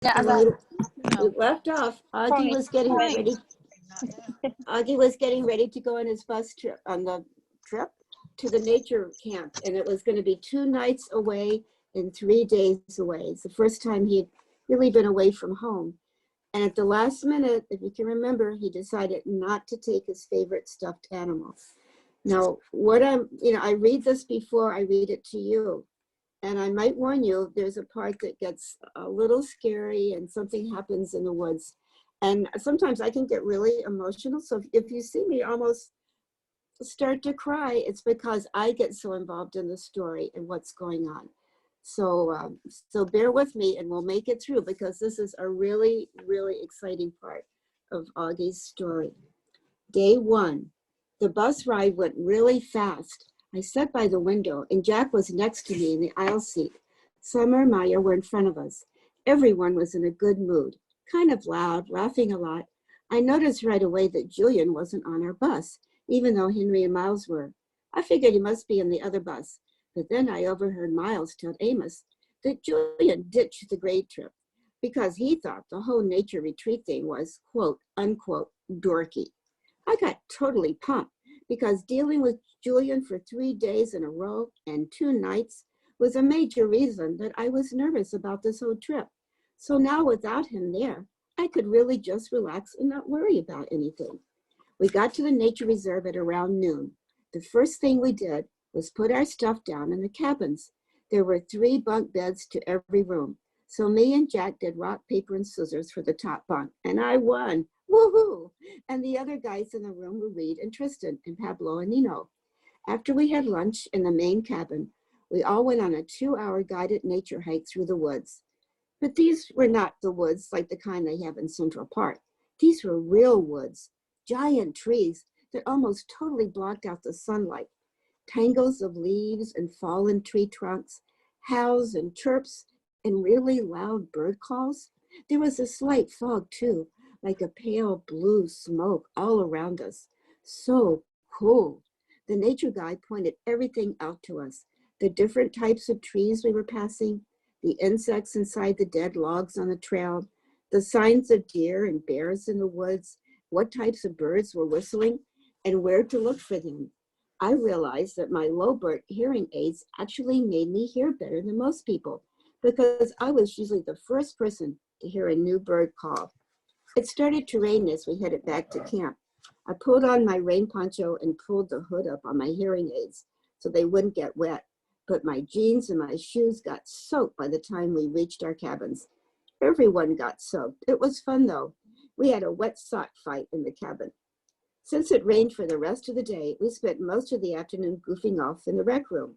Yeah, When we no. left off, Augie was getting ready. Augie was getting ready to go on his bus trip, on the trip to the nature camp, and it was going to be 2 nights away and 3 days away. It's the first time he'd really been away from home. And at the last minute, if you can remember, he decided not to take his favorite stuffed animal. Now, I read this before I read it to you. And I might warn you, there's a part that gets a little scary and something happens in the woods. And sometimes I can get really emotional. So if you see me almost start to cry, it's because I get so involved in the story and what's going on. So, so bear with me and we'll make it through, because this is a really, really exciting part of Augie's story. Day 1, the bus ride went really fast. I sat by the window and Jack was next to me in the aisle seat. Summer and Maya were in front of us. Everyone was in a good mood, kind of loud, laughing a lot. I noticed right away that Julian wasn't on our bus, even though Henry and Miles were. I figured he must be in the other bus, but then I overheard Miles tell Amos that Julian ditched the grade trip because he thought the whole nature retreat thing was, quote, unquote, dorky. I got totally pumped because dealing with Julian for 3 days in a row and 2 nights was a major reason that I was nervous about this whole trip. So now without him there, I could really just relax and not worry about anything. We got to the nature reserve at around noon. The first thing we did was put our stuff down in the cabins. There were 3 bunk beds to every room. So me and Jack did rock, paper, and scissors for the top bunk, and I won. Woohoo! And the other guys in the room were Reed and Tristan and Pablo and Nino. After we had lunch in the main cabin, we all went on a 2-hour guided nature hike through the woods. But these were not the woods like the kind they have in Central Park. These were real woods, giant trees that almost totally blocked out the sunlight. Tangles of leaves and fallen tree trunks, howls and chirps, and really loud bird calls. There was a slight fog too, like a pale blue smoke all around us. So cool. The nature guide pointed everything out to us. The different types of trees we were passing, the insects inside the dead logs on the trail, the signs of deer and bears in the woods, what types of birds were whistling, and where to look for them. I realized that my low-bird hearing aids actually made me hear better than most people, because I was usually the first person to hear a new bird call. It started to rain as we headed back to camp. I pulled on my rain poncho and pulled the hood up on my hearing aids so they wouldn't get wet, but my jeans and my shoes got soaked by the time we reached our cabins. Everyone got soaked. It was fun though. We had a wet sock fight in the cabin. Since it rained for the rest of the day, we spent most of the afternoon goofing off in the rec room.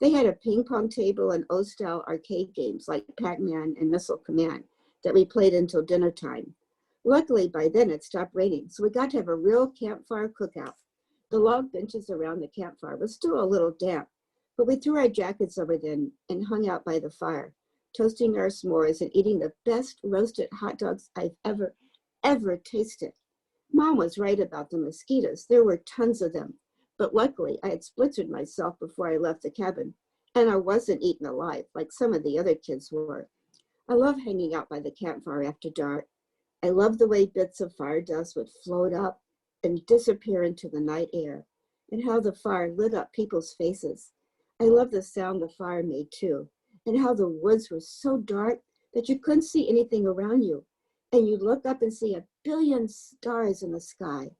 They had a ping pong table and old-style arcade games like Pac-Man and Missile Command that we played until dinner time. Luckily, by then it stopped raining, so we got to have a real campfire cookout. The log benches around the campfire were still a little damp, but we threw our jackets over them and hung out by the fire, toasting our s'mores and eating the best roasted hot dogs I've ever tasted. Mom was right about the mosquitoes. There were tons of them, but luckily I had splintered myself before I left the cabin, and I wasn't eaten alive like some of the other kids were. I love hanging out by the campfire after dark. I love the way bits of fire dust would float up and disappear into the night air, and how the fire lit up people's faces. I love the sound the fire made too, and how the woods were so dark that you couldn't see anything around you, and you'd look up and see a billion stars in the sky.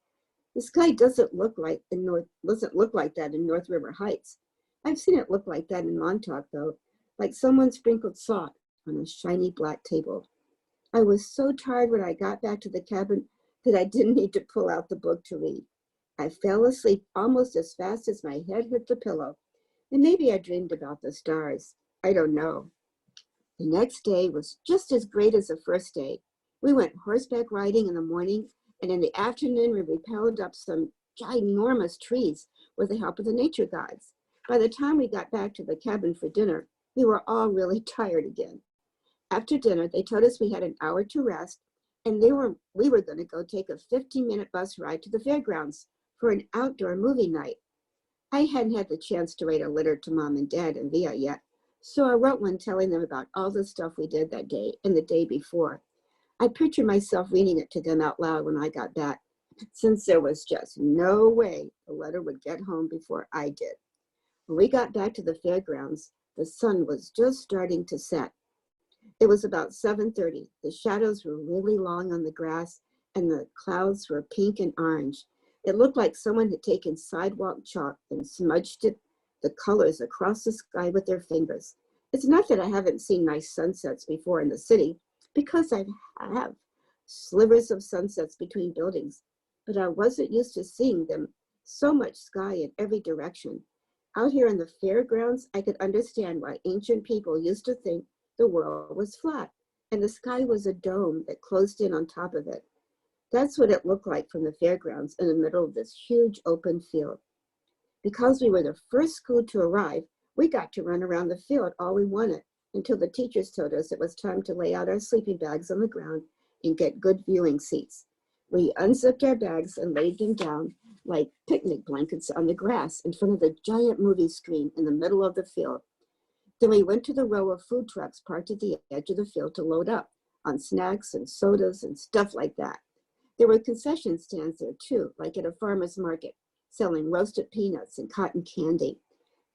The sky doesn't look like that in North River Heights. I've seen it look like that in Montauk though, like someone sprinkled salt on a shiny black table. I was so tired when I got back to the cabin that I didn't need to pull out the book to read. I fell asleep almost as fast as my head hit the pillow, and maybe I dreamed about the stars. I don't know. The next day was just as great as the first day. We went horseback riding in the morning, and in the afternoon we rappelled up some ginormous trees with the help of the nature guides. By the time we got back to the cabin for dinner, we were all really tired again. After dinner, they told us we had an hour to rest, and we were going to go take a 15-minute bus ride to the fairgrounds for an outdoor movie night. I hadn't had the chance to write a letter to Mom and Dad and Via yet, So I wrote one telling them about all the stuff we did that day and the day before. I pictured myself reading it to them out loud when I got back, since there was just no way the letter would get home before I did. When we got back to the fairgrounds, the sun was just starting to set. It was about 7:30. The shadows were really long on the grass and the clouds were pink and orange. It looked like someone had taken sidewalk chalk and smudged the colors across the sky with their fingers. It's not that I haven't seen nice sunsets before in the city, because I have slivers of sunsets between buildings, but I wasn't used to seeing them, so much sky in every direction. Out here in the fairgrounds, I could understand why ancient people used to think the world was flat and the sky was a dome that closed in on top of it. That's what it looked like from the fairgrounds in the middle of this huge open field. Because we were the first school to arrive, we got to run around the field all we wanted until the teachers told us it was time to lay out our sleeping bags on the ground and get good viewing seats. We unzipped our bags and laid them down like picnic blankets on the grass in front of the giant movie screen in the middle of the field. Then we went to the row of food trucks parked at the edge of the field to load up on snacks and sodas and stuff like that. There were concession stands there too, like at a farmer's market, selling roasted peanuts and cotton candy.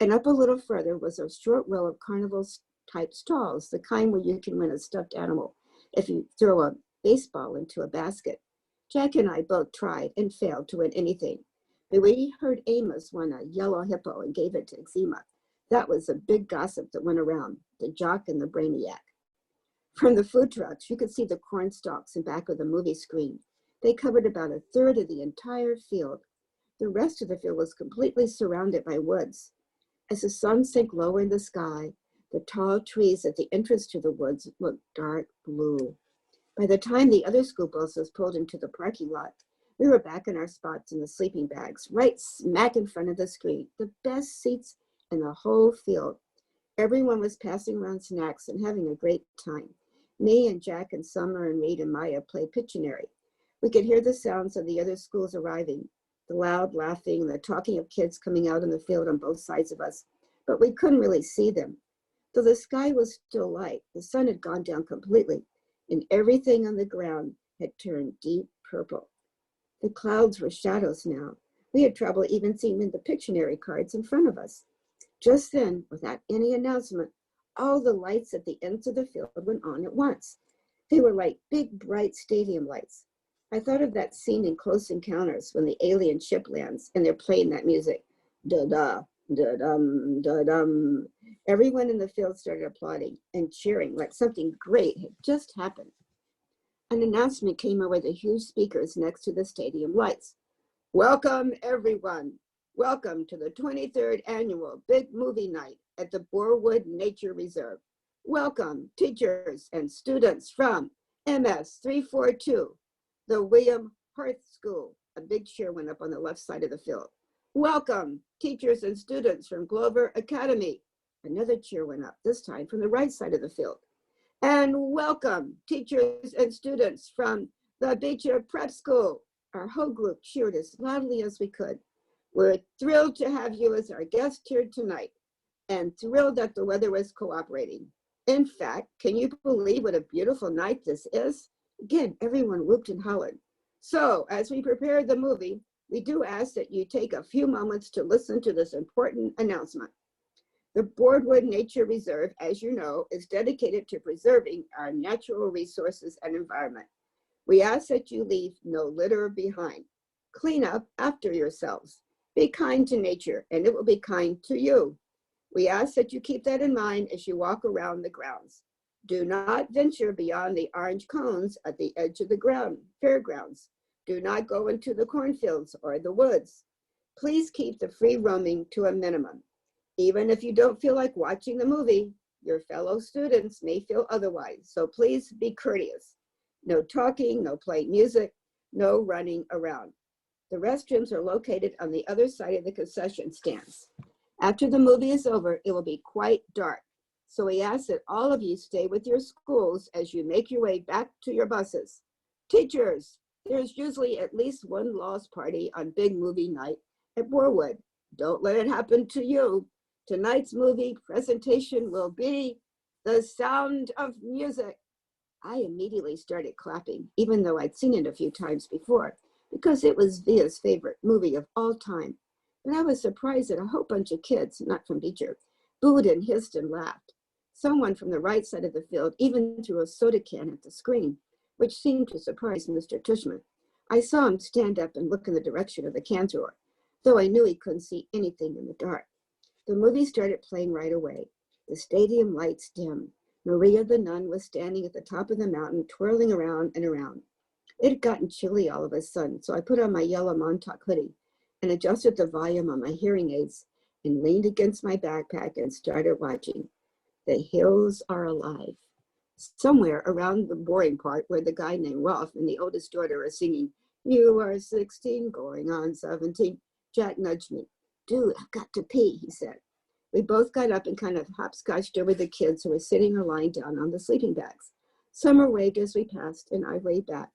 And up a little further was a short row of carnival type stalls, the kind where you can win a stuffed animal if you throw a baseball into a basket. Jack and I both tried and failed to win anything. But we heard Amos won a yellow hippo and gave it to Eczema. That was a big gossip that went around, the jock and the brainiac. From the food trucks, you could see the corn stalks in back of the movie screen. They covered about a third of the entire field. The rest of the field was completely surrounded by woods. As the sun sank lower in the sky, the tall trees at the entrance to the woods looked dark blue. By the time the other school buses pulled into the parking lot, we were back in our spots in the sleeping bags, right smack in front of the screen, the best seats in the whole field. Everyone was passing around snacks and having a great time. Me and Jack and Summer and Reed and Maya played Pictionary. We could hear the sounds of the other schools arriving, the loud laughing, the talking of kids coming out in the field on both sides of us, but we couldn't really see them. Though the sky was still light, the sun had gone down completely, and everything on the ground had turned deep purple. The clouds were shadows now. We had trouble even seeing the Pictionary cards in front of us. Just then, without any announcement, all the lights at the ends of the field went on at once. They were like big, bright stadium lights. I thought of that scene in Close Encounters when the alien ship lands and they're playing that music. Da-da, da-dum, da-dum. Everyone in the field started applauding and cheering like something great had just happened. An announcement came over the huge speakers next to the stadium lights. Welcome, everyone. Welcome to the 23rd annual Big Movie Night at the Borewood Nature Reserve. Welcome, teachers and students from MS 342, the William Hart School. A big cheer went up on the left side of the field. Welcome, teachers and students from Glover Academy. Another cheer went up, this time from the right side of the field. And welcome, teachers and students from the Beecher Prep School. Our whole group cheered as loudly as we could. We're thrilled to have you as our guest here tonight and thrilled that the weather was cooperating. In fact, can you believe what a beautiful night this is? Again, everyone whooped and hollered. So as we prepare the movie, we do ask that you take a few moments to listen to this important announcement. The Borewood Nature Reserve, as you know, is dedicated to preserving our natural resources and environment. We ask that you leave no litter behind. Clean up after yourselves. Be kind to nature, and it will be kind to you. We ask that you keep that in mind as you walk around the grounds. Do not venture beyond the orange cones at the edge of the fairgrounds. Do not go into the cornfields or the woods. Please keep the free roaming to a minimum. Even if you don't feel like watching the movie, your fellow students may feel otherwise, so please be courteous. No talking, no playing music, no running around. The restrooms are located on the other side of the concession stands. After the movie is over, it will be quite dark. So we ask that all of you stay with your schools as you make your way back to your buses. Teachers, there's usually at least one lost party on Big Movie Night at Borewood. Don't let it happen to you. Tonight's movie presentation will be The Sound of Music. I immediately started clapping, even though I'd seen it a few times before, because it was Via's favorite movie of all time. But I was surprised that a whole bunch of kids, not from teacher, booed and hissed and laughed. Someone from the right side of the field even threw a soda can at the screen, which seemed to surprise Mr. Tushman. I saw him stand up and look in the direction of the can thrower, though I knew he couldn't see anything in the dark. The movie started playing right away. The stadium lights dimmed. Maria the nun was standing at the top of the mountain, twirling around and around. It had gotten chilly all of a sudden, so I put on my yellow Montauk hoodie and adjusted the volume on my hearing aids and leaned against my backpack and started watching. The hills are alive. Somewhere around the boring part where the guy named Rolf and the oldest daughter are singing, "You are 16, going on 17. Jack nudged me. "Dude, I've got to pee," he said. We both got up and kind of hopscotched over the kids who were sitting or lying down on the sleeping bags. Summer waved as we passed, and I waved back.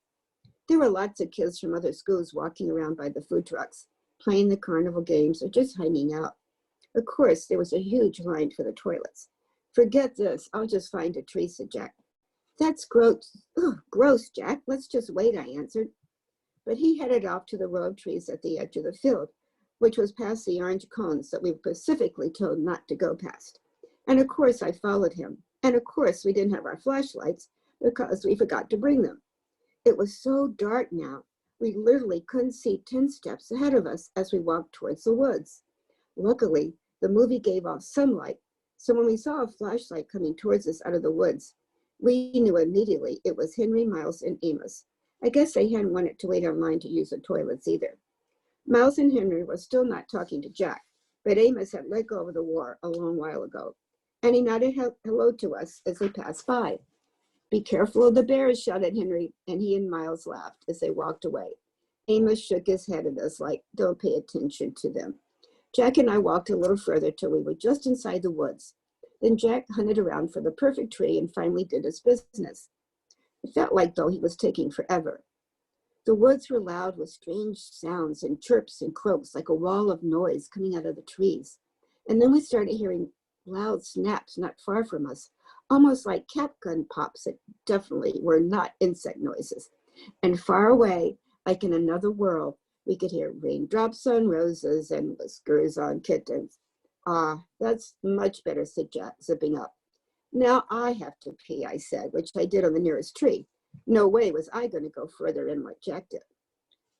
There were lots of kids from other schools walking around by the food trucks, playing the carnival games, or just hanging out. Of course, there was a huge line for the toilets. "Forget this, I'll just find a tree," said Jack. "That's gross. Ugh, gross, Jack. Let's just wait," I answered. But he headed off to the row of trees at the edge of the field, which was past the orange cones that we were specifically told not to go past. And of course I followed him. And of course we didn't have our flashlights because we forgot to bring them. It was so dark now, we literally couldn't see 10 steps ahead of us as we walked towards the woods. Luckily, the movie gave off some light, so when we saw a flashlight coming towards us out of the woods, we knew immediately it was Henry, Miles, and Amos. I guess they hadn't wanted to wait online to use the toilets either. Miles and Henry were still not talking to Jack, but Amos had let go of the war a long while ago, and he nodded hello to us as they passed by. "Be careful of the bears," shouted Henry, and he and Miles laughed as they walked away. Amos shook his head at us like, "Don't pay attention to them." Jack and I walked a little further till we were just inside the woods. Then Jack hunted around for the perfect tree and finally did his business. It felt like, though, he was taking forever. The woods were loud with strange sounds and chirps and croaks, like a wall of noise coming out of the trees. And then we started hearing loud snaps not far from us, almost like cap gun pops that definitely were not insect noises. And far away, like in another world, we could hear raindrops on roses and whiskers on kittens. "Ah, that's much better," said Jack, zipping up. "Now I have to pee," I said, which I did on the nearest tree. No way was I going to go further in like Jack did.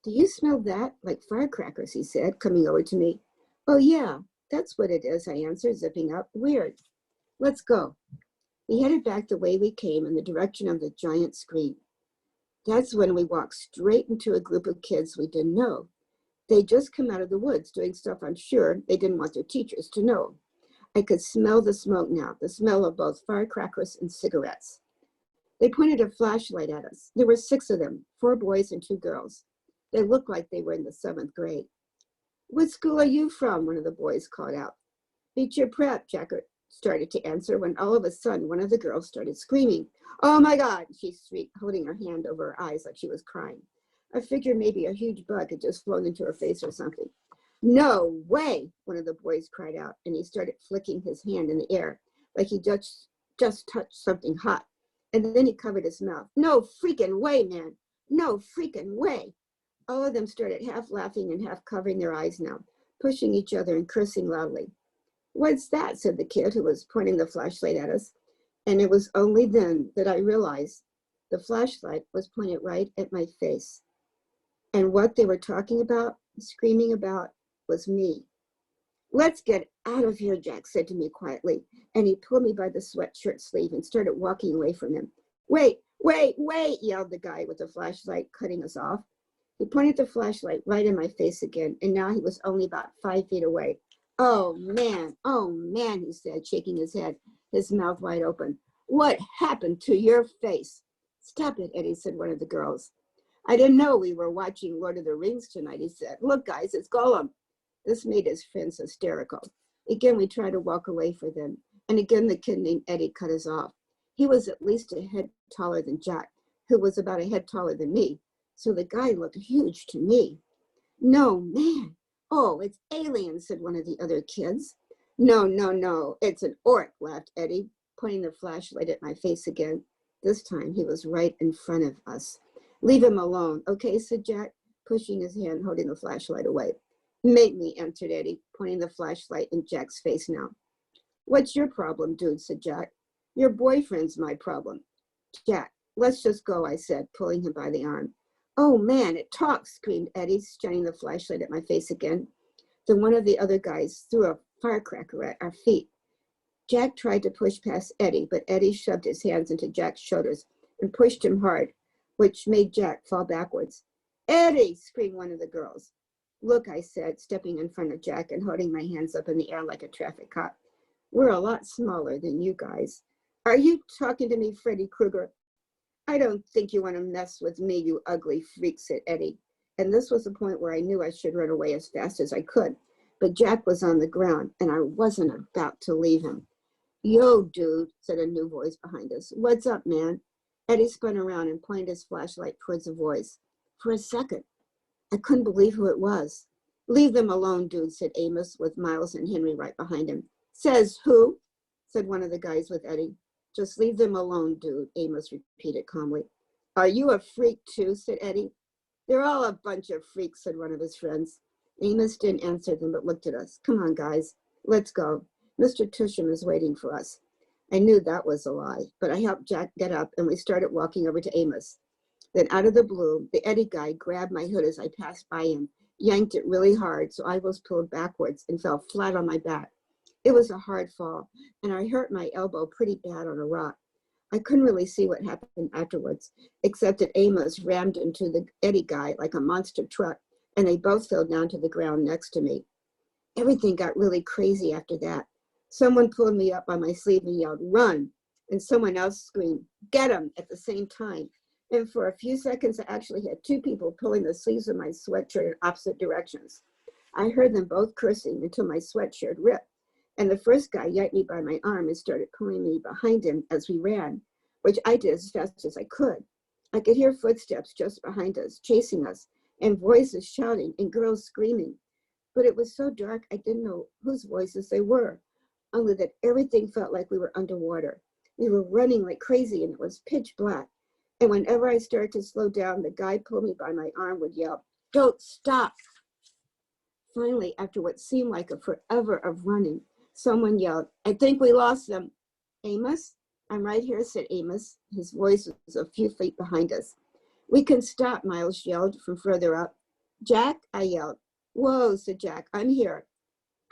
"Do you smell that? Like firecrackers," he said, coming over to me. "Oh yeah, that's what it is," I answered, zipping up. "Weird. Let's go." We headed back the way we came in the direction of the giant screen. That's when we walked straight into a group of kids we didn't know. They'd just come out of the woods doing stuff I'm sure they didn't want their teachers to know. I could smell the smoke now, the smell of both firecrackers and cigarettes. They pointed a flashlight at us. There were 6 of them, 4 boys and 2 girls. They looked like they were in the 7th grade. "What school are you from?" one of the boys called out. "Beecher Prep," Jack started to answer when all of a sudden one of the girls started screaming. "Oh my God," she shrieked, holding her hand over her eyes like she was crying. I figured maybe a huge bug had just flown into her face or something. "No way," one of the boys cried out, and he started flicking his hand in the air like he just touched something hot. And then he covered his mouth. "No freaking way, man. No freaking way." All of them started half laughing and half covering their eyes now, pushing each other and cursing loudly. "What's that?" said the kid who was pointing the flashlight at us. And it was only then that I realized the flashlight was pointed right at my face. And what they were talking about, screaming about, was me. "Let's get out of here," Jack said to me quietly, and he pulled me by the sweatshirt sleeve and started walking away from him. Wait, yelled the guy with the flashlight, cutting us off. He pointed the flashlight right in my face again, and now he was only about 5 feet away. Oh man, he said, shaking his head, his mouth wide open. "What happened to your face?" "Stop it, Eddie," said one of the girls. "I didn't know we were watching Lord of the Rings tonight," he said. "Look, guys, it's Gollum." This made his friends hysterical. Again, we tried to walk away from them, and again the kid named Eddie cut us off. He was at least a head taller than Jack, who was about a head taller than me, so the guy looked huge to me. "No, man. Oh, it's aliens," said one of the other kids. No, no, no, it's an orc, laughed Eddie, pointing the flashlight at my face again. This time he was right in front of us. Leave him alone, okay, said Jack, pushing his hand, holding the flashlight away. Make me, answered Eddie, pointing the flashlight in Jack's face now. What's your problem, dude, said Jack. Your boyfriend's my problem. Jack, let's just go, I said, pulling him by the arm. Oh, man, it talks, screamed Eddie, shining the flashlight at my face again. Then one of the other guys threw a firecracker at our feet. Jack tried to push past Eddie, but Eddie shoved his hands into Jack's shoulders and pushed him hard, which made Jack fall backwards. Eddie, screamed one of the girls. Look, I said, stepping in front of Jack and holding my hands up in the air like a traffic cop. We're a lot smaller than you guys. Are you talking to me, Freddy Krueger? I don't think you want to mess with me, you ugly freak, said Eddie. And this was the point where I knew I should run away as fast as I could. But Jack was on the ground, and I wasn't about to leave him. Yo, dude, said a new voice behind us. What's up, man? Eddie spun around and pointed his flashlight towards the voice. For a second, I couldn't believe who it was. Leave them alone, dude, said Amos, with Miles and Henry right behind him. Says who? Said one of the guys with Eddie. Just leave them alone, dude, Amos repeated calmly. Are you a freak too, said Eddie. They're all a bunch of freaks, said one of his friends. Amos didn't answer them, but looked at us. Come on, guys, let's go. Mr. Tusham is waiting for us. I knew that was a lie, but I helped Jack get up, and we started walking over to Amos. Then out of the blue, the Eddie guy grabbed my hood as I passed by him, yanked it really hard, so I was pulled backwards and fell flat on my back. It was a hard fall, and I hurt my elbow pretty bad on a rock. I couldn't really see what happened afterwards, except that Amos rammed into the Eddie guy like a monster truck, and they both fell down to the ground next to me. Everything got really crazy after that. Someone pulled me up by my sleeve and yelled, run, and someone else screamed, get him, at the same time. And for a few seconds, I actually had two people pulling the sleeves of my sweatshirt in opposite directions. I heard them both cursing until my sweatshirt ripped. And the first guy yanked me by my arm and started pulling me behind him as we ran, which I did as fast as I could. I could hear footsteps just behind us, chasing us, and voices shouting and girls screaming. But it was so dark, I didn't know whose voices they were, only that everything felt like we were underwater. We were running like crazy, and it was pitch black. And whenever I started to slow down, the guy pulled me by my arm would yell, don't stop. Finally, after what seemed like a forever of running, someone yelled, I think we lost them. Amos? I'm right here, said Amos. His voice was a few feet behind us. We can stop, Miles yelled from further up. Jack? I yelled. Whoa, said Jack, I'm here.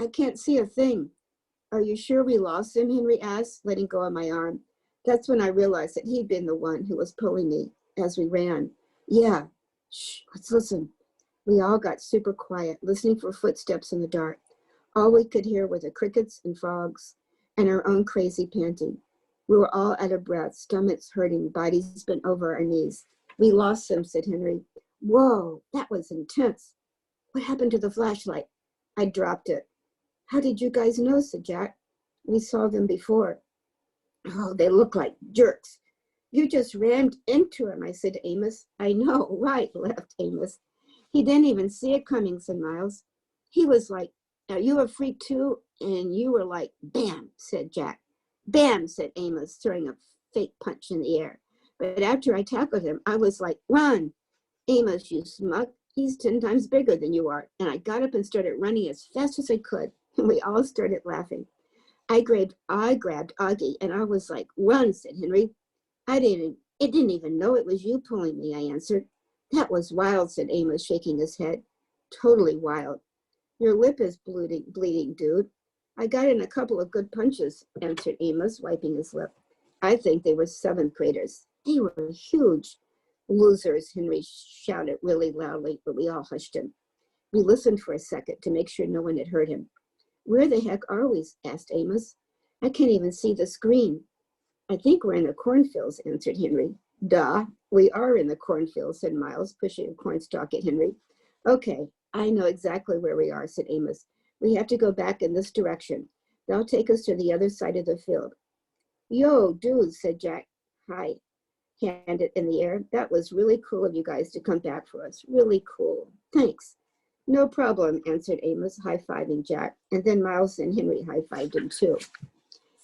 I can't see a thing. Are you sure we lost him? Henry asked, letting go of my arm. That's when I realized that he'd been the one who was pulling me as we ran. Yeah. Shh, let's listen. We all got super quiet, listening for footsteps in the dark. All we could hear were the crickets and frogs and our own crazy panting. We were all out of breath, stomachs hurting, bodies bent over our knees. We lost them, said Henry. Whoa, that was intense. What happened to the flashlight? I dropped it. How did you guys know, said Jack. We saw them before. Oh, they look like jerks. You just rammed into him, I said to Amos. I know, right, laughed Amos. He didn't even see it coming, said Miles. He was like, are you a freak too? And you were like, bam, said Jack. Bam, said Amos, throwing a fake punch in the air. But after I tackled him, I was like, run. Amos, you smug. He's 10 times bigger than you are. And I got up and started running as fast as I could. And we all started laughing. I grabbed Augie, and I was like, run, said Henry. It didn't even know it was you pulling me, I answered. That was wild, said Amos, shaking his head. Totally wild. Your lip is bleeding, dude. I got in a couple of good punches, answered Amos, wiping his lip. I think they were 7th graders. They were huge. Losers, Henry shouted really loudly, but we all hushed him. We listened for a second to make sure no one had heard him. Where the heck are we? Asked Amos. I can't even see the screen. I think we're in the cornfields, answered Henry. Duh, we are in the cornfields, said Miles, pushing a cornstalk at Henry. Okay, I know exactly where we are, said Amos. We have to go back in this direction. They'll take us to the other side of the field. Yo, dude, said Jack. Hi, handed in the air. That was really cool of you guys to come back for us. Really cool. Thanks. No problem, answered Amos, high-fiving Jack, and then Miles and Henry high-fived him too.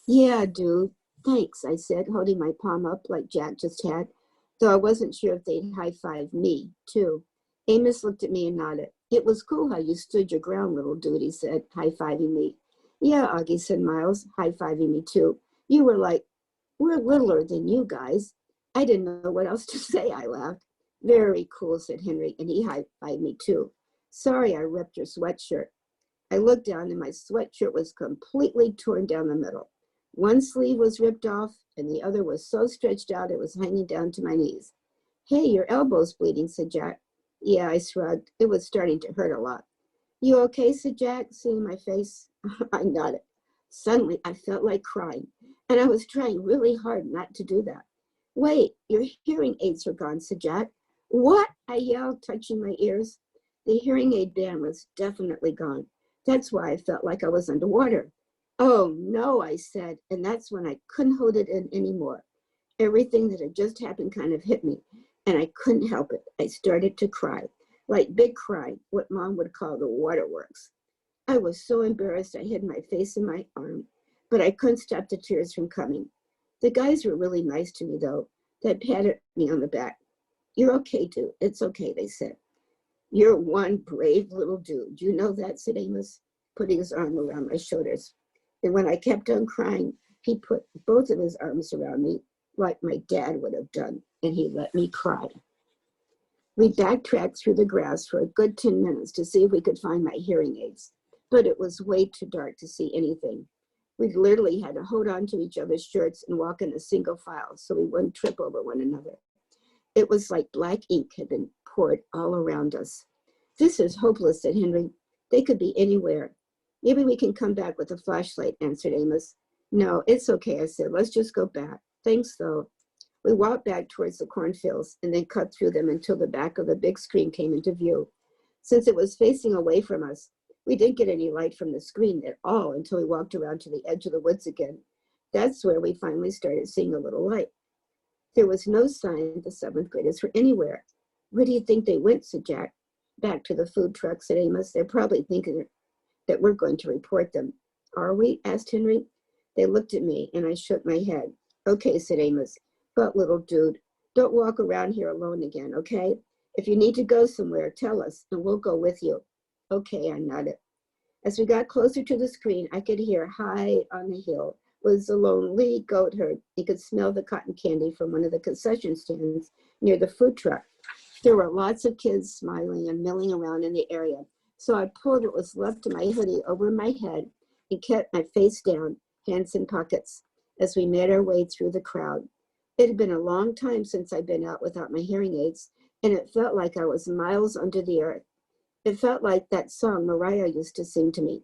Yeah, dude, thanks, I said, holding my palm up like Jack just had, though I wasn't sure if they'd high-five me, too. Amos looked at me and nodded. It was cool how you stood your ground, little dude, he said, high-fiving me. Yeah, Augie, said Miles, high-fiving me too. You were like, we're littler than you guys. I didn't know what else to say, I laughed. Very cool, said Henry, and he high-fived me too. Sorry I ripped your sweatshirt. I looked down and my sweatshirt was completely torn down the middle. One sleeve was ripped off and the other was so stretched out it was hanging down to my knees. Hey, your elbow's bleeding, said Jack. Yeah, I shrugged. It was starting to hurt a lot. You okay, said Jack, seeing my face. I nodded. Suddenly, I felt like crying, and I was trying really hard not to do that. Wait, your hearing aids are gone, said Jack. What? I yelled, touching my ears. The hearing aid band was definitely gone. That's why I felt like I was underwater. Oh, no, I said, and that's when I couldn't hold it in anymore. Everything that had just happened kind of hit me, and I couldn't help it. I started to cry, like big cry, what Mom would call the waterworks. I was so embarrassed I hid my face in my arm, but I couldn't stop the tears from coming. The guys were really nice to me, though. They patted me on the back. You're okay, dude. It's okay, they said. You're one brave little dude. You know that, said Amos, putting his arm around my shoulders. And when I kept on crying, he put both of his arms around me, like my dad would have done, and he let me cry. We backtracked through the grass for a good 10 minutes to see if we could find my hearing aids, but it was way too dark to see anything. We literally had to hold on to each other's shirts and walk in a single file so we wouldn't trip over one another. It was like black ink had been poured all around us. This is hopeless, said Henry. They could be anywhere. Maybe we can come back with a flashlight, answered Amos. No, it's okay, I said. Let's just go back. Thanks, though. We walked back towards the cornfields and then cut through them until the back of the big screen came into view. Since it was facing away from us, we didn't get any light from the screen at all until we walked around to the edge of the woods again. That's where we finally started seeing a little light. There was no sign the seventh graders were anywhere. Where do you think they went, said Jack. Back to the food truck, said Amos. They're probably thinking that we're going to report them. Are we? Asked Henry. They looked at me and I shook my head. Okay, said Amos. But little dude, don't walk around here alone again, okay? If you need to go somewhere, tell us and we'll go with you. Okay, I nodded. As we got closer to the screen, I could hear high on the hill was a lonely goat herd. You could smell the cotton candy from one of the concession stands near the food truck. There were lots of kids smiling and milling around in the area, so I pulled what was left of my hoodie over my head and kept my face down, hands in pockets, as we made our way through the crowd. It had been a long time since I'd been out without my hearing aids, and it felt like I was miles under the earth. It felt like that song Mariah used to sing to me.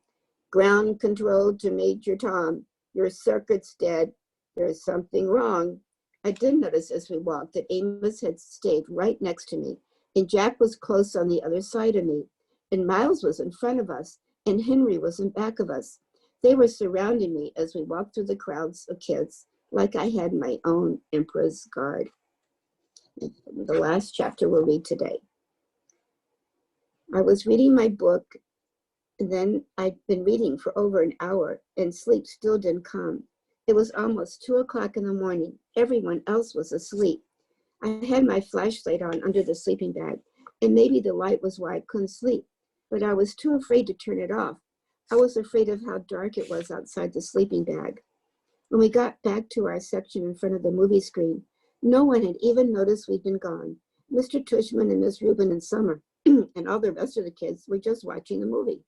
Ground control to Major Tom. Your circuit's dead. There's something wrong. I did notice as we walked that Amos had stayed right next to me, and Jack was close on the other side of me, and Miles was in front of us, and Henry was in back of us. They were surrounding me as we walked through the crowds of kids, like I had my own emperor's guard. The last chapter we'll read today. I was reading my book, and then I'd been reading for over an hour, and sleep still didn't come. It was almost 2 o'clock in the morning. Everyone else was asleep. I had my flashlight on under the sleeping bag, and maybe the light was why I couldn't sleep, but I was too afraid to turn it off. I was afraid of how dark it was outside the sleeping bag. When we got back to our section in front of the movie screen, no one had even noticed we'd been gone. Mr. Tushman and Miss Rubin and Summer and all the rest of the kids were just watching the movie.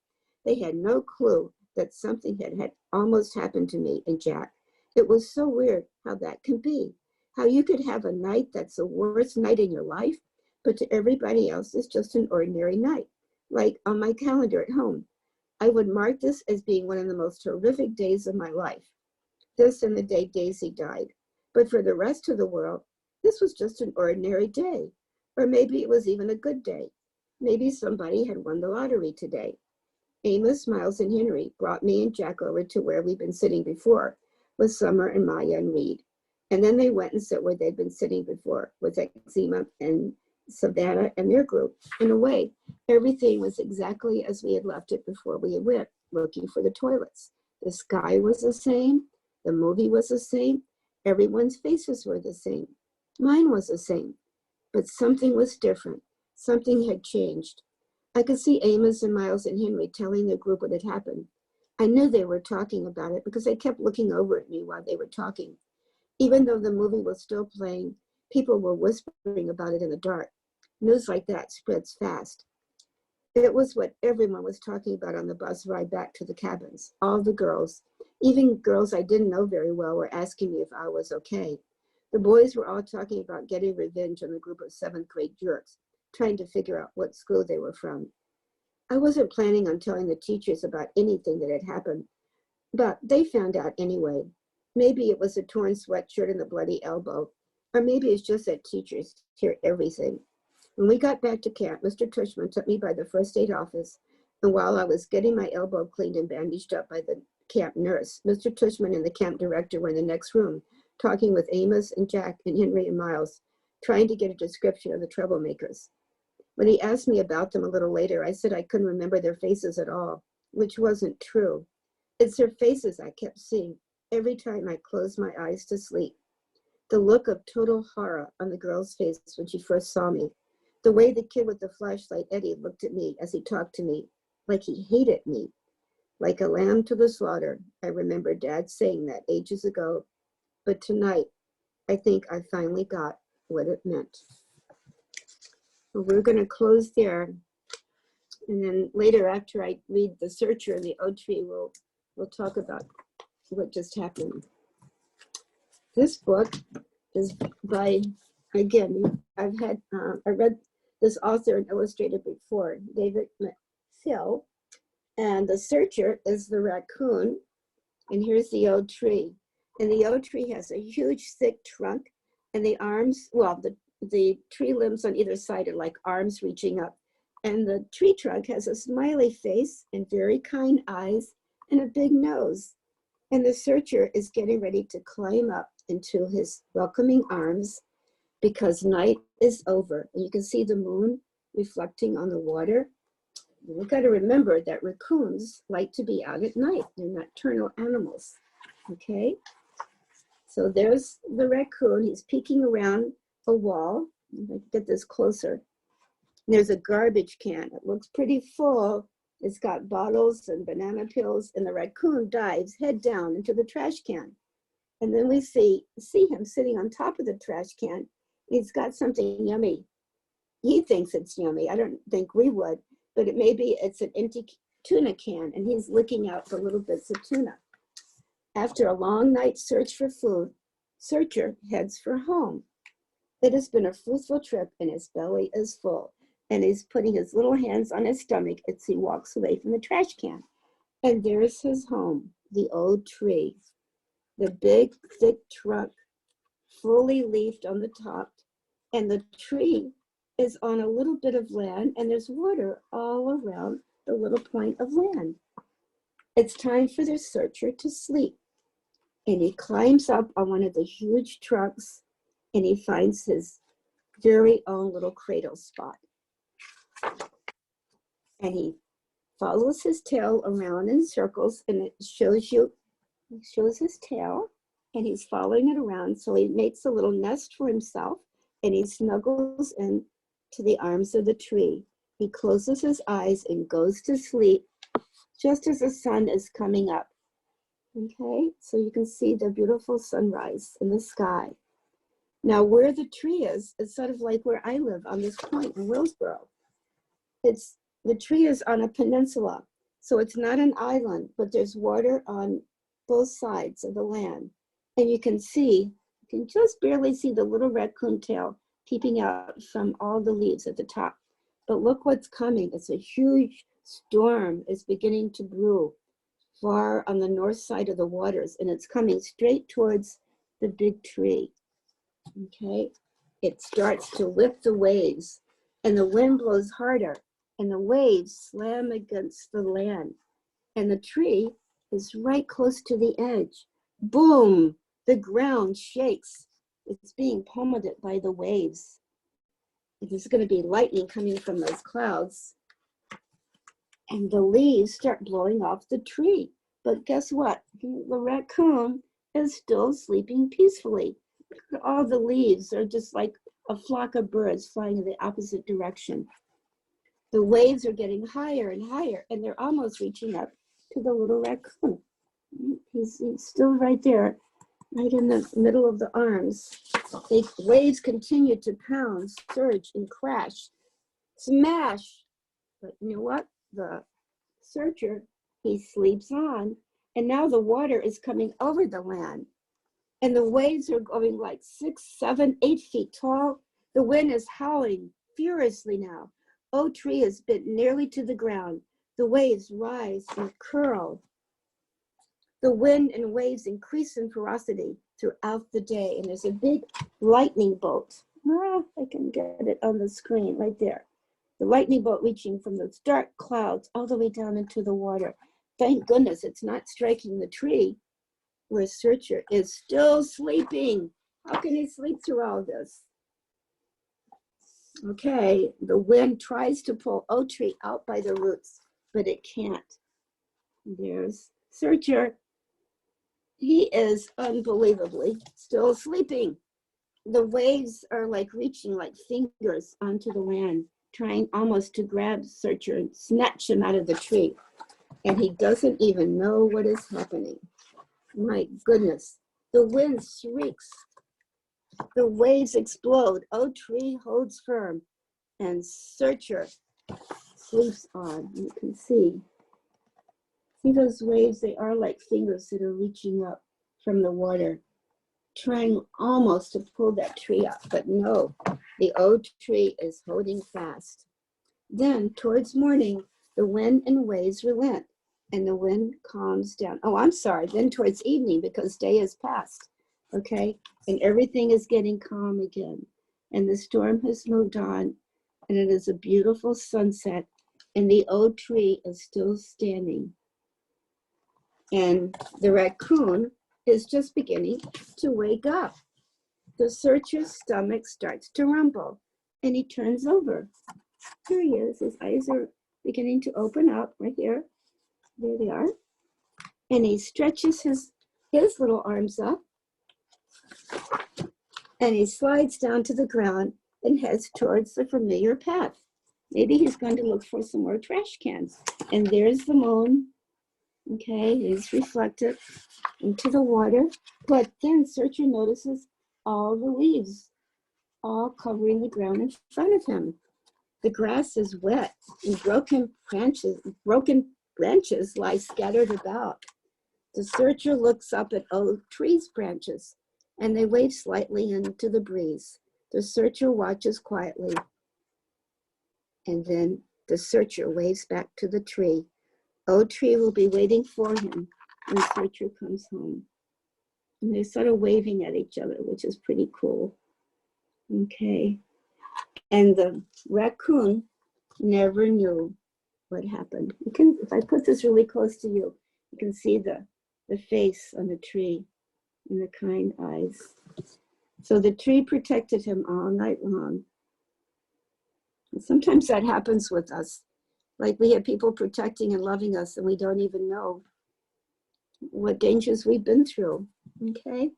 They had no clue that something had almost happened to me and Jack. It was so weird how that can be, how you could have a night that's the worst night in your life, but to everybody else it's just an ordinary night. Like on my calendar at home, I would mark this as being one of the most horrific days of my life. This and the day Daisy died. But for the rest of the world, this was just an ordinary day. Or maybe it was even a good day. Maybe somebody had won the lottery today. Amos, Miles, and Henry brought me and Jack over to where we'd been sitting before, with Summer and Maya and Reed. And then they went and sat where they'd been sitting before, with eczema and Savannah and their group. In a way, everything was exactly as we had left it before we went looking for the toilets. The sky was the same. The movie was the same. Everyone's faces were the same. Mine was the same. But something was different. Something had changed. I could see Amos and Miles and Henry telling the group what had happened. I knew they were talking about it because they kept looking over at me while they were talking. Even though the movie was still playing, people were whispering about it in the dark. News like that spreads fast. It was what everyone was talking about on the bus ride back to the cabins. All the girls, even girls I didn't know very well, were asking me if I was okay. The boys were all talking about getting revenge on the group of seventh grade jerks, trying to figure out what school they were from. I wasn't planning on telling the teachers about anything that had happened, but they found out anyway. Maybe it was a torn sweatshirt and the bloody elbow, or maybe it's just that teachers hear everything. When we got back to camp, Mr. Tushman took me by the first aid office, and while I was getting my elbow cleaned and bandaged up by the camp nurse, Mr. Tushman and the camp director were in the next room, talking with Amos and Jack and Henry and Miles, trying to get a description of the troublemakers. When he asked me about them a little later, I said I couldn't remember their faces at all, which wasn't true. It's their faces I kept seeing every time I closed my eyes to sleep. The look of total horror on the girl's face when she first saw me. The way the kid with the flashlight, Eddie, looked at me as he talked to me, like he hated me. Like a lamb to the slaughter. I remember Dad saying that ages ago, but tonight, I think I finally got what it meant. We're going to close there, and then later, after I read The Searcher and the Oak Tree, we'll talk about what just happened. This book is by, again, I read this author and illustrator before, David McPhail, and The Searcher is the raccoon, and here's the old tree. And the old tree has a huge, thick trunk, and the arms, well, the tree limbs on either side are like arms reaching up. And the tree trunk has a smiley face and very kind eyes and a big nose. And the searcher is getting ready to climb up into his welcoming arms because night is over. And you can see the moon reflecting on the water. We've got to remember that raccoons like to be out at night. They're nocturnal animals, okay? So there's the raccoon. He's peeking around a wall. If I can get this closer. There's a garbage can. It looks pretty full. It's got bottles and banana peels, and the raccoon dives head down into the trash can. And then we see him sitting on top of the trash can. He's got something yummy. He thinks it's yummy. I don't think we would, but maybe it's an empty tuna can, and he's licking out the little bits of tuna. After a long night's search for food, Searcher heads for home. It has been a fruitful trip, and his belly is full, and he's putting his little hands on his stomach as he walks away from the trash can. And there's his home, the old tree, the big, thick trunk, fully leafed on the top, and the tree is on a little bit of land, and there's water all around the little point of land. It's time for the searcher to sleep. And he climbs up on one of the huge trunks, and he finds his very own little cradle spot. And he follows his tail around in circles, and it shows his tail, and he's following it around. So he makes a little nest for himself, and he snuggles into the arms of the tree. He closes his eyes and goes to sleep just as the sun is coming up. Okay, so you can see the beautiful sunrise in the sky. Now where the tree is sort of like where I live on this point in Willsboro. The tree is on a peninsula, so it's not an island, but there's water on both sides of the land. And you can just barely see the little raccoon tail peeping out from all the leaves at the top. But look what's coming. It's a huge storm is beginning to brew far on the north side of the waters, and it's coming straight towards the big tree. Okay, it starts to lift the waves, and the wind blows harder, and the waves slam against the land, and the tree is right close to the edge. Boom! The ground shakes. It's being pummeled by the waves. there's going to be lightning coming from those clouds, and the leaves start blowing off the tree. But guess what? The raccoon is still sleeping peacefully. All the leaves are just like a flock of birds flying in the opposite direction. The waves are getting higher and higher, and they're almost reaching up to the little raccoon. He's still right there, right in the middle of the arms. The waves continue to pound, surge, and crash, smash. But you know what? The searcher, he sleeps on, and now the water is coming over the land, and the waves are going like 6, 7, 8 feet tall. The wind is howling furiously now. Oak tree is bent nearly to the ground. The waves rise and curl. The wind and waves increase in ferocity throughout the day, and there's a big lightning bolt. I can get it on the screen right there. The lightning bolt reaching from those dark clouds all the way down into the water. Thank goodness it's not striking the tree where Searcher is still sleeping. How can he sleep through all this? Okay, the wind tries to pull Oak Tree out by the roots, but it can't. There's Searcher. He is unbelievably still sleeping. The waves are like reaching like fingers onto the land, trying almost to grab Searcher and snatch him out of the tree. And he doesn't even know what is happening. My goodness, the wind shrieks. The waves explode. Oak Tree holds firm, and Searcher sleeps on. You can see those waves? They are like fingers that are reaching up from the water, trying almost to pull that tree up, but no, the oak tree is holding fast. Then towards morning, the wind and waves relent, and the wind calms down. Oh, I'm sorry. Then towards evening, because day is past, okay? And everything is getting calm again. And the storm has moved on, and it is a beautiful sunset, and the oak tree is still standing. And the raccoon is just beginning to wake up. The searcher's stomach starts to rumble, and he turns over. Here he is. His eyes are beginning to open up right here. There they are. And he stretches his little arms up, and he slides down to the ground and heads towards the familiar path. Maybe he's going to look for some more trash cans. And there's the moon. Okay, it's reflected into the water. But then Searcher notices all the leaves all covering the ground in front of him. The grass is wet, and broken branches lie scattered about. The Searcher looks up at oak tree's branches, and they wave slightly into the breeze. The Searcher watches quietly, and then the Searcher waves back to the tree. Oak tree will be waiting for him when Searcher comes home. And they're sort of waving at each other, which is pretty cool. Okay. And the raccoon never knew what happened. You can, if I put this really close to you, you can see the face on the tree and the kind eyes. So the tree protected him all night long. And sometimes that happens with us. Like we have people protecting and loving us, and we don't even know what dangers we've been through, okay?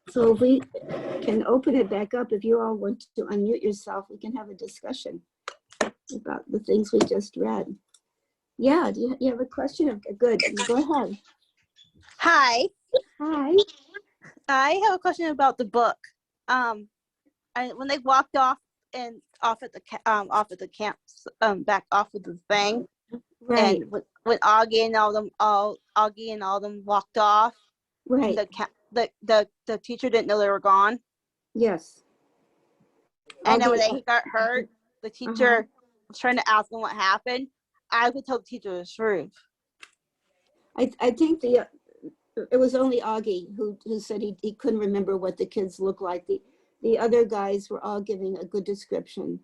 So if we can open it back up, if you all want to unmute yourself, we can have a discussion about the things we just read. Yeah, do you have a question? Okay, good, go ahead. Hi. Hi. I have a question about the book. When they walked off at the camp, back off of the thing, Right. and when Augie and all them walked off, right. The teacher didn't know they were gone. Yes. And then when they got hurt, the teacher was trying to ask them what happened. I could tell the teacher the truth. I think it was only Augie who said he couldn't remember what the kids looked like. The other guys were all giving a good description.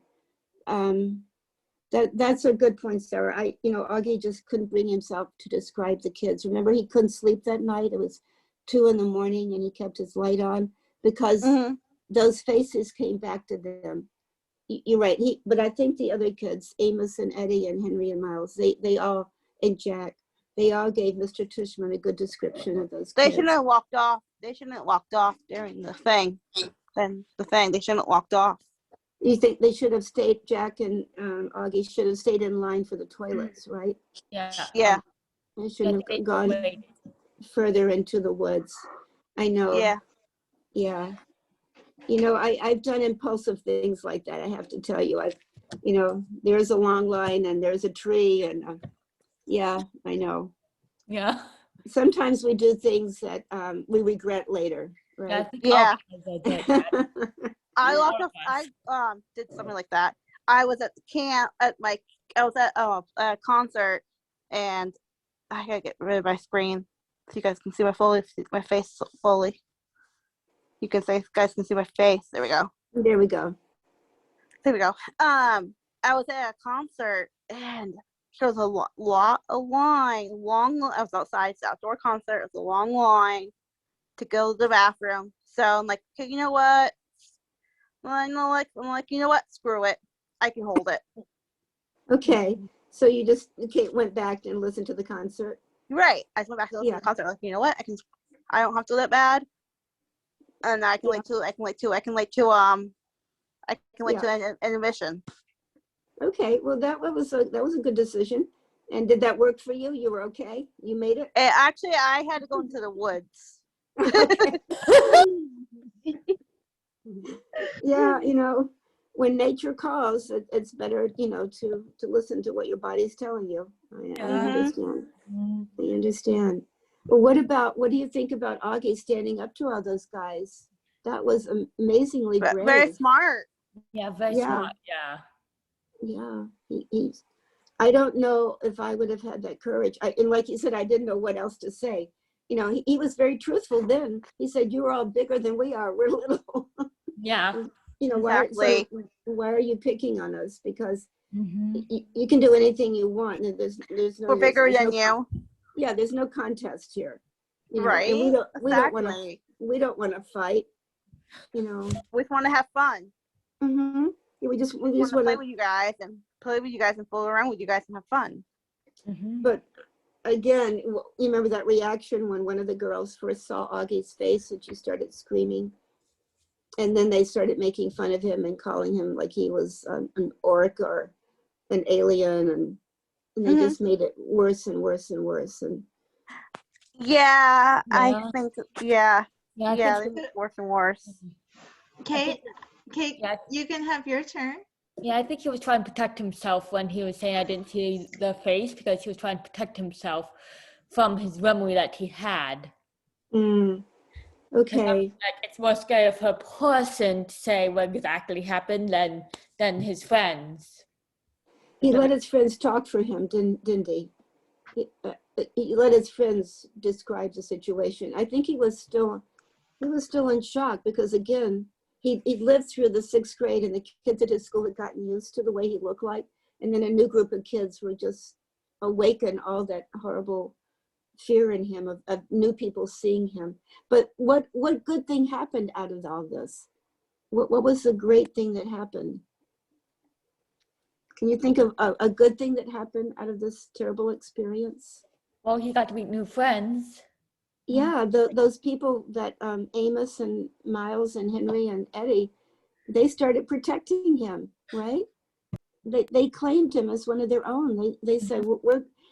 That's a good point, Sarah. Augie just couldn't bring himself to describe the kids. Remember, he couldn't sleep that night. It was 2 a.m, and he kept his light on because those faces came back to them. You're right. But I think the other kids, Amos and Eddie and Henry and Miles, they all, and Jack, they all gave Mr. Tushman a good description of those They kids. shouldn't have walked off. They shouldn't have walked off during the thing. Then the thing, they shouldn't have walked off. You think they should have stayed, Jack and Augie should have stayed in line for the toilets, right? Yeah. Yeah. They shouldn't have gone Wait. further into the woods. I know. Yeah. Yeah. You know, I've done impulsive things like that. I have to tell you, you know, there's a long line and there's a tree and yeah, I know. Yeah. Sometimes we do things that we regret later, Yeah. I right? think Yeah. all kids are dead. I A lot walked of off. us. I did something like that. I was at the camp I was at a concert, and I gotta get rid of my screen so you guys can see my face fully. You guys can see my face. There we go. There we go. There we go. I was at a concert and there was a line, long. I was outside, it's an outdoor concert. It was a long line to go to the bathroom. So I'm like, okay, you know what? I'm like, you know what? Screw it. I can hold it. Okay, so you just went back and listened to the concert. Right. I just went back to listen to the concert. Like, you know what? I don't have to that bad. And I can wait till intermission. Okay, well that was a good decision. And did that work for you? You were okay? You made it? Actually, I had to go into the woods. Yeah, you know, when nature calls, it's better, you know, to listen to what your body's telling you. I understand. I understand. Well, what do you think about Augie standing up to all those guys? That was amazingly brave. Very smart. Yeah, very smart. Yeah. Yeah, I don't know if I would have had that courage. And like you said, I didn't know what else to say. You know, he was very truthful then. He said, "You're all bigger than we are. We're little." Yeah. You know, Exactly. why are you picking on us? Because you can do anything you want, and there's no. We're bigger than no, you. Yeah, there's no contest here. You know, Right. and we don't want to. Exactly. We don't want to fight. You know. We just want to have fun. Yeah, we just want to play with you guys and fool around with you guys and have fun. But again, you remember that reaction when one of the girls first saw Augie's face and she started screaming, and then they started making fun of him and calling him like he was an orc or an alien, and they just made it worse and worse and worse. And I think they think make it worse and worse. Kate, you can have your turn. Yeah, I think he was trying to protect himself when he was saying I didn't see the face, because he was trying to protect himself from his memory that he had. Okay. Like, it's more scary of a person to say what exactly happened than his friends. He let his friends talk for him, didn't he? He let his friends describe the situation. I think he was still in shock because, again, he lived through the 6th grade and the kids at his school had gotten used to the way he looked like. And then a new group of kids were just awaken all that horrible fear in him of new people seeing him. But what good thing happened out of all this? What was the great thing that happened? Can you think of a good thing that happened out of this terrible experience? Well, he got to meet new friends. Yeah, those people that Amos and Miles and Henry and Eddie, they started protecting him, right? They claimed him as one of their own. They said,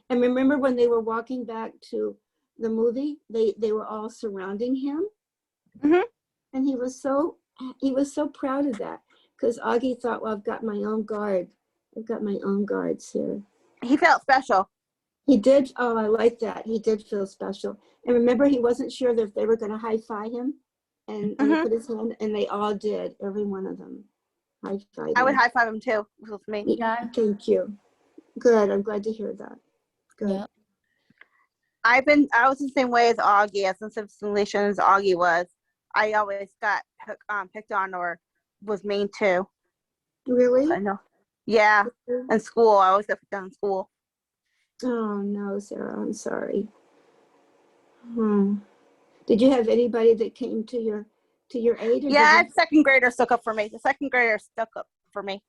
and remember when they were walking back to the movie, they were all surrounding him. And he was so proud of that, because Augie thought, well, I've got my own guard. I've got my own guards here. He felt special. He did. Oh, I like that. He did feel special. And remember, he wasn't sure if they were going to high-five him and put his hand, and they all did. Every one of them high-five him. I would high-five him too. It was me. Yeah. Thank you. Good. I'm glad to hear that. Good. Yeah. I was the same way as Augie, as sensitive as Augie was. I always got picked on or was mean too. Really? I know. Yeah. In school, I always got picked on in school. Oh no, Sarah, I'm sorry. Did you have anybody that came to your to your aid? Or Yeah, did second graders stuck up for me. The second graders stuck up for me.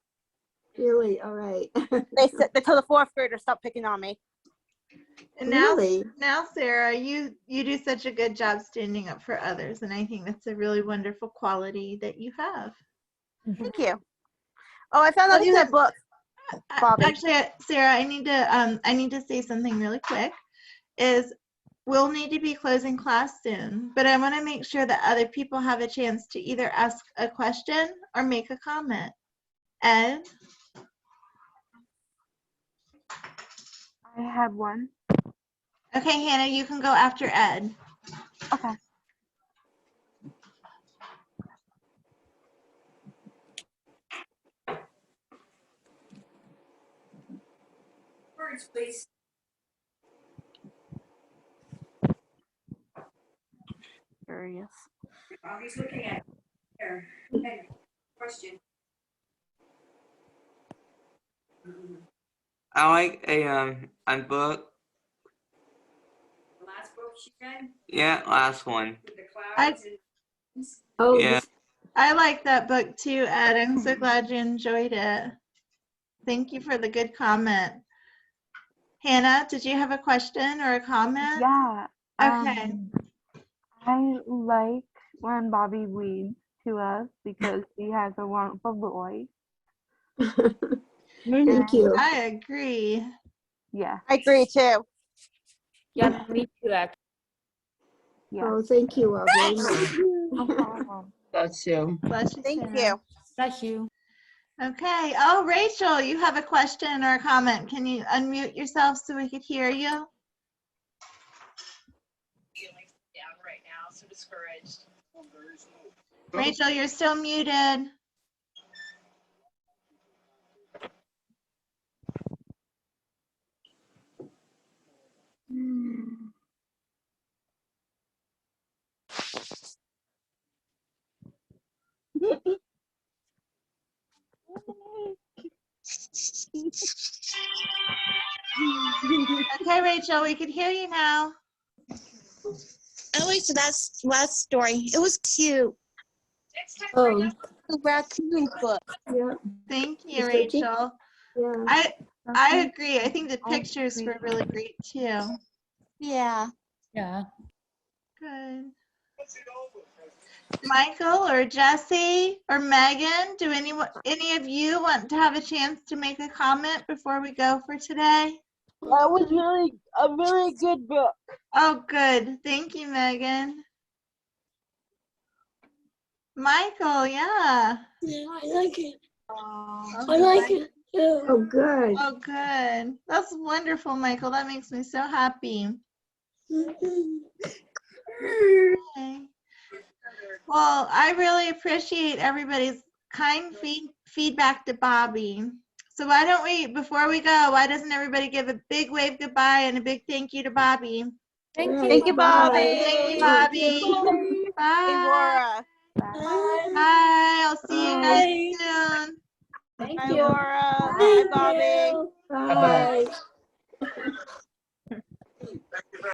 you, really? All right. They told the fourth graders stop picking on me. And now, Really? now, Sarah, you do such a good job standing up for others, and I think that's a really wonderful quality that you have. Thank you. Oh, I found out you had books, Bobbi. Actually, Sarah, I need to say something really quick. Is we'll need to be closing class soon, but I want to make sure that other people have a chance to either ask a question or make a comment. Ed? I had one. Okay, Hannah, you can go after Ed. Okay. Words, please. Curious. He's looking at here. Okay. Question. I like a book. The last book she read Yeah, last one. with the clouds and Oh, Yeah. I like that book too, Ed. I'm so glad you enjoyed it. Thank you for the good comment. Hannah, did you have a question or a comment? Yeah. Okay. I like when Bobby reads to us because he has a wonderful voice. thank you. I agree. Yeah. I agree too. Yeah, me too, actually. Yeah. Oh, thank you all very much. No problem. That's you. Bless you, Thank Sarah. you. Bless you. Okay. Oh, Rachel, you have a question or a comment. Can you unmute yourself so we could hear you? feeling down right now, so discouraged. Rachel, you're still muted. Okay, Rachel, we can hear you now. I liked that last story. It was cute. Oh, The raccoon book. yeah, Thank you, Mr. T. Rachel. yeah. I agree. I think the I pictures agree. were really great too. Yeah. Yeah. Good. Michael or Jesse or Megan, do any of you want to have a chance to make a comment before we go for today? That was a really good book. Oh, good. Thank you, Megan. Michael, yeah. Yeah, I like it. Oh, I like it too. Oh, good. Oh, good. That's wonderful, Michael. That makes me so happy. Okay. Well, I really appreciate everybody's kind feedback to Bobbi. So why don't we, before we go, why doesn't everybody give a big wave goodbye and a big thank you to Bobbi? Thank Right, you. Thank you, bye. Bobbi. Thank you, Thank Bobbi. you. Hey, Bye. Laura. Bye. Bye. I'll see you guys Bye. soon. Thank Bye, you. Laura. Thank Bye, Bobbi. you. Bye.